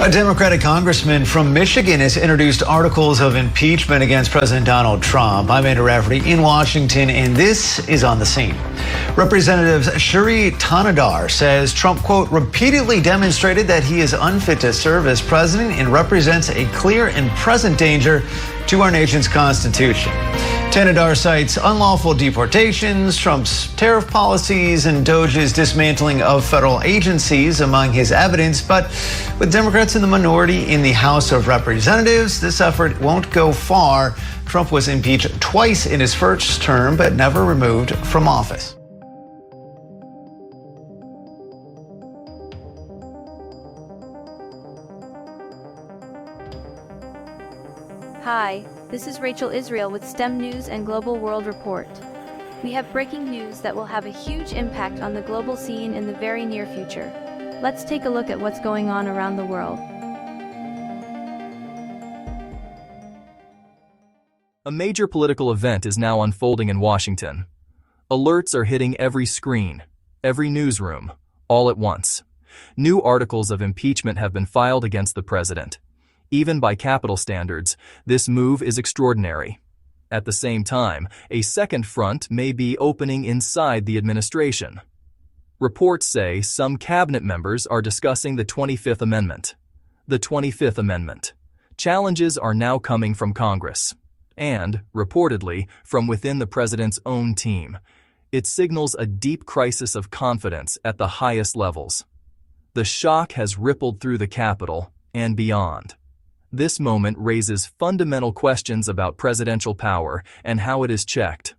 A Democratic congressman from Michigan has introduced articles of impeachment against President Donald Trump. I'm Andrew Rafferty in Washington, and this is On the Scene. Representative Shri Tanadar says Trump, quote, repeatedly demonstrated that he is unfit to serve as president and represents a clear and present danger to our nation's Constitution. Tanadar cites unlawful deportations, Trump's tariff policies, and DOJ's dismantling of federal agencies among his evidence. But with Democrats in the minority in the House of Representatives, this effort won't go far. Trump was impeached twice in his first term, but never removed from office. Hi, this is Rachel Israel with STEM News and Global World Report. We have breaking news that will have a huge impact on the global scene in the very near future. Let's take a look at what's going on around the world. A major political event is now unfolding in Washington. Alerts are hitting every screen, every newsroom, all at once. New articles of impeachment have been filed against the president. Even by Capitol standards, this move is extraordinary. At the same time, a second front may be opening inside the administration. Reports say some cabinet members are discussing the 25th Amendment. The 25th Amendment. Challenges are now coming from Congress, and, reportedly, from within the president's own team. It signals a deep crisis of confidence at the highest levels. The shock has rippled through the Capitol and beyond. This moment raises fundamental questions about presidential power and how it is checked.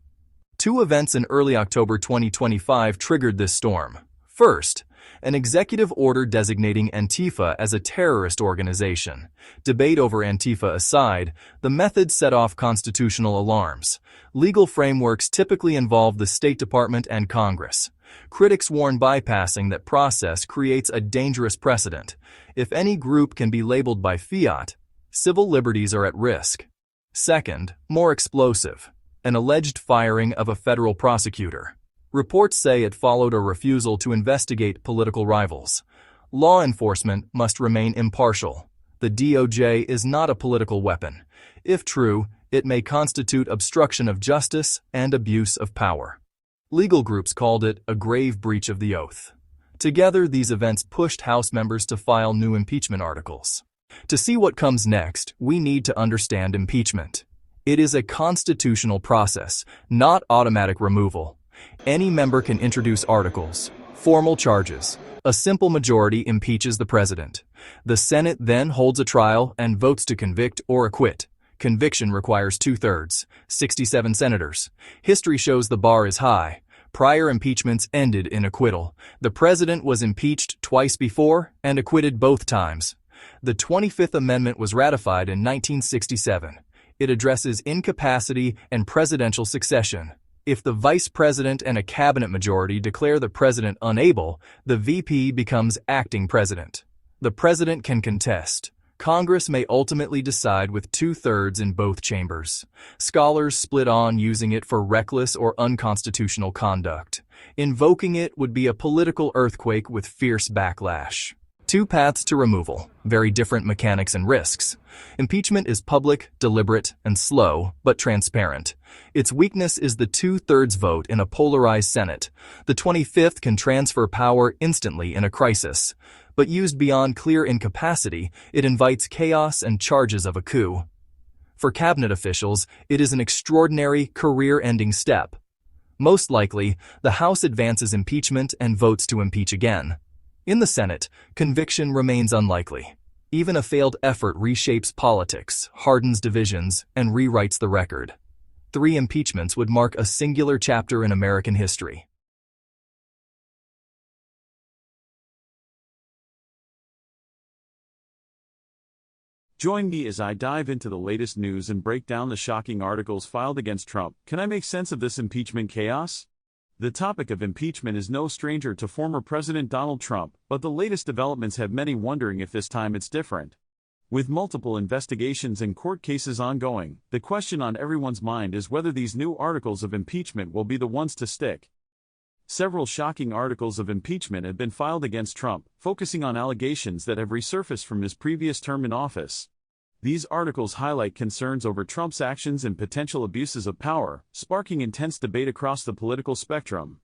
Two events in early October 2025 triggered this storm. First, an executive order designating Antifa as a terrorist organization. Debate over Antifa aside, the method set off constitutional alarms. Legal frameworks typically involve the State Department and Congress. Critics warn bypassing that process creates a dangerous precedent. If any group can be labeled by fiat, civil liberties are at risk. Second, more explosive, an alleged firing of a federal prosecutor. Reports say it followed a refusal to investigate political rivals. Law enforcement must remain impartial. The DOJ is not a political weapon. If true, it may constitute obstruction of justice and abuse of power. Legal groups called it a grave breach of the oath. Together, these events pushed House members to file new impeachment articles. To see what comes next, we need to understand impeachment. It is a constitutional process, not automatic removal. Any member can introduce articles, formal charges. A simple majority impeaches the president. The Senate then holds a trial and votes to convict or acquit. Conviction requires 2/3, 67 senators. History shows the bar is high. Prior impeachments ended in acquittal. The president was impeached twice before and acquitted both times. The 25th Amendment was ratified in 1967. It addresses incapacity and presidential succession. If the vice president and a cabinet majority declare the president unable, the VP becomes acting president. The president can contest. Congress may ultimately decide with 2/3 in both chambers. Scholars split on using it for reckless or unconstitutional conduct. Invoking it would be a political earthquake with fierce backlash. Two paths to removal, very different mechanics and risks. Impeachment is public, deliberate, and slow, but transparent. Its weakness is the 2/3 vote in a polarized Senate. The 25th can transfer power instantly in a crisis, but used beyond clear incapacity, it invites chaos and charges of a coup. For cabinet officials, it is an extraordinary, career-ending step. Most likely, the House advances impeachment and votes to impeach again. In the Senate, conviction remains unlikely. Even a failed effort reshapes politics, hardens divisions, and rewrites the record. 3 impeachments would mark a singular chapter in American history. Join me as I dive into the latest news and break down the shocking articles filed against Trump. Can I make sense of this impeachment chaos? The topic of impeachment is no stranger to former President Donald Trump, but the latest developments have many wondering if this time it's different. With multiple investigations and court cases ongoing, the question on everyone's mind is whether these new articles of impeachment will be the ones to stick. Several shocking articles of impeachment have been filed against Trump, focusing on allegations that have resurfaced from his previous term in office. These articles highlight concerns over Trump's actions and potential abuses of power, sparking intense debate across the political spectrum.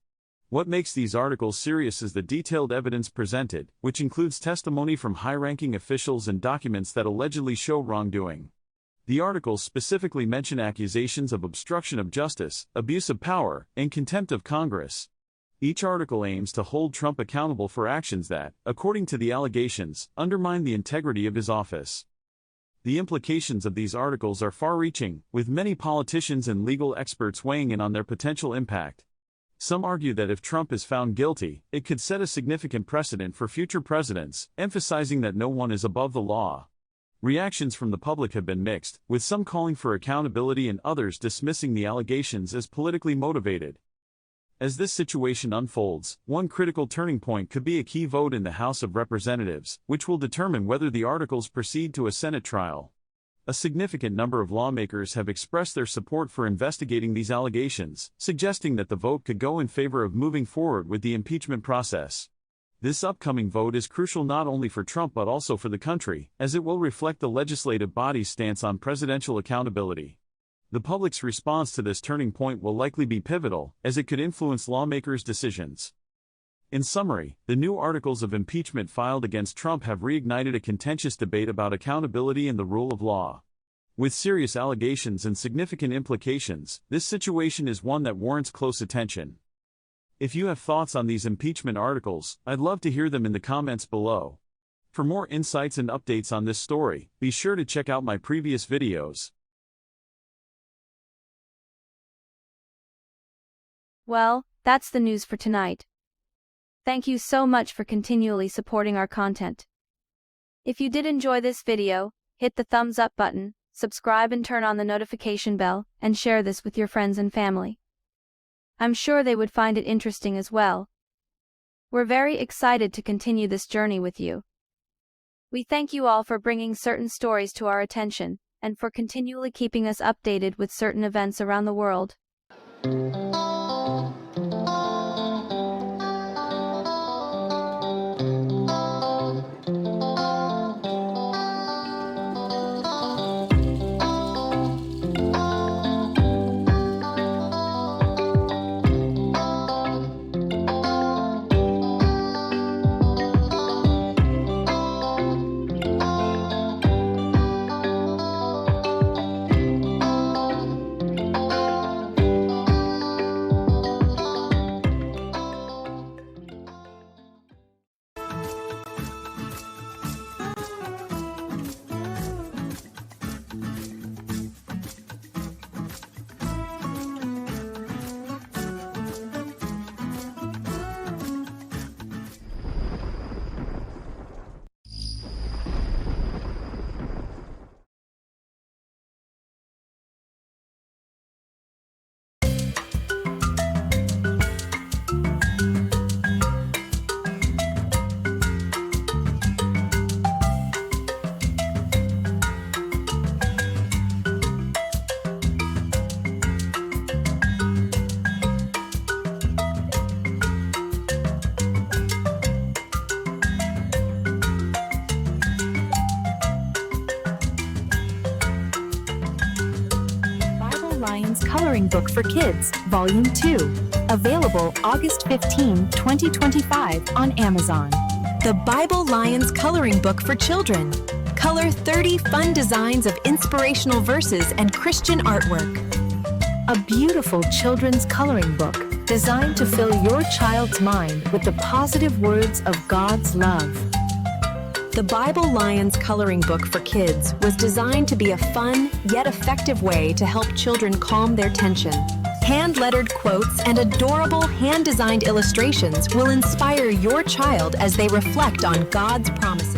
What makes these articles serious is the detailed evidence presented, which includes testimony from high-ranking officials and documents that allegedly show wrongdoing. The articles specifically mention accusations of obstruction of justice, abuse of power, and contempt of Congress. Each article aims to hold Trump accountable for actions that, according to the allegations, undermine the integrity of his office. The implications of these articles are far-reaching, with many politicians and legal experts weighing in on their potential impact. Some argue that if Trump is found guilty, it could set a significant precedent for future presidents, emphasizing that no one is above the law. Reactions from the public have been mixed, with some calling for accountability and others dismissing the allegations as politically motivated. As this situation unfolds, one critical turning point could be a key vote in the House of Representatives, which will determine whether the articles proceed to a Senate trial. A significant number of lawmakers have expressed their support for investigating these allegations, suggesting that the vote could go in favor of moving forward with the impeachment process. This upcoming vote is crucial not only for Trump but also for the country, as it will reflect the legislative body's stance on presidential accountability. The public's response to this turning point will likely be pivotal, as it could influence lawmakers' decisions. In summary, the new articles of impeachment filed against Trump have reignited a contentious debate about accountability and the rule of law. With serious allegations and significant implications, this situation is one that warrants close attention. If you have thoughts on these impeachment articles, I'd love to hear them in the comments below. For more insights and updates on this story, be sure to check out my previous videos. Well, that's the news for tonight. Thank you so much for continually supporting our content. If you did enjoy this video, hit the thumbs up button, subscribe and turn on the notification bell, and share this with your friends and family. I'm sure they would find it interesting as well. We're very excited to continue this journey with you. We thank you all for bringing certain stories to our attention, and for continually keeping us updated with certain events around the world. Coloring Book for Kids, Volume 2. Available August 15, 2025 on Amazon. The Bible Lions Coloring Book for Children. Color 30 fun designs of inspirational verses and Christian artwork. A beautiful children's coloring book designed to fill your child's mind with the positive words of God's love. The Bible Lions Coloring Book for Kids was designed to be a fun, yet effective way to help children calm their tension. Hand-lettered quotes and adorable hand-designed illustrations will inspire your child as they reflect on God's promises.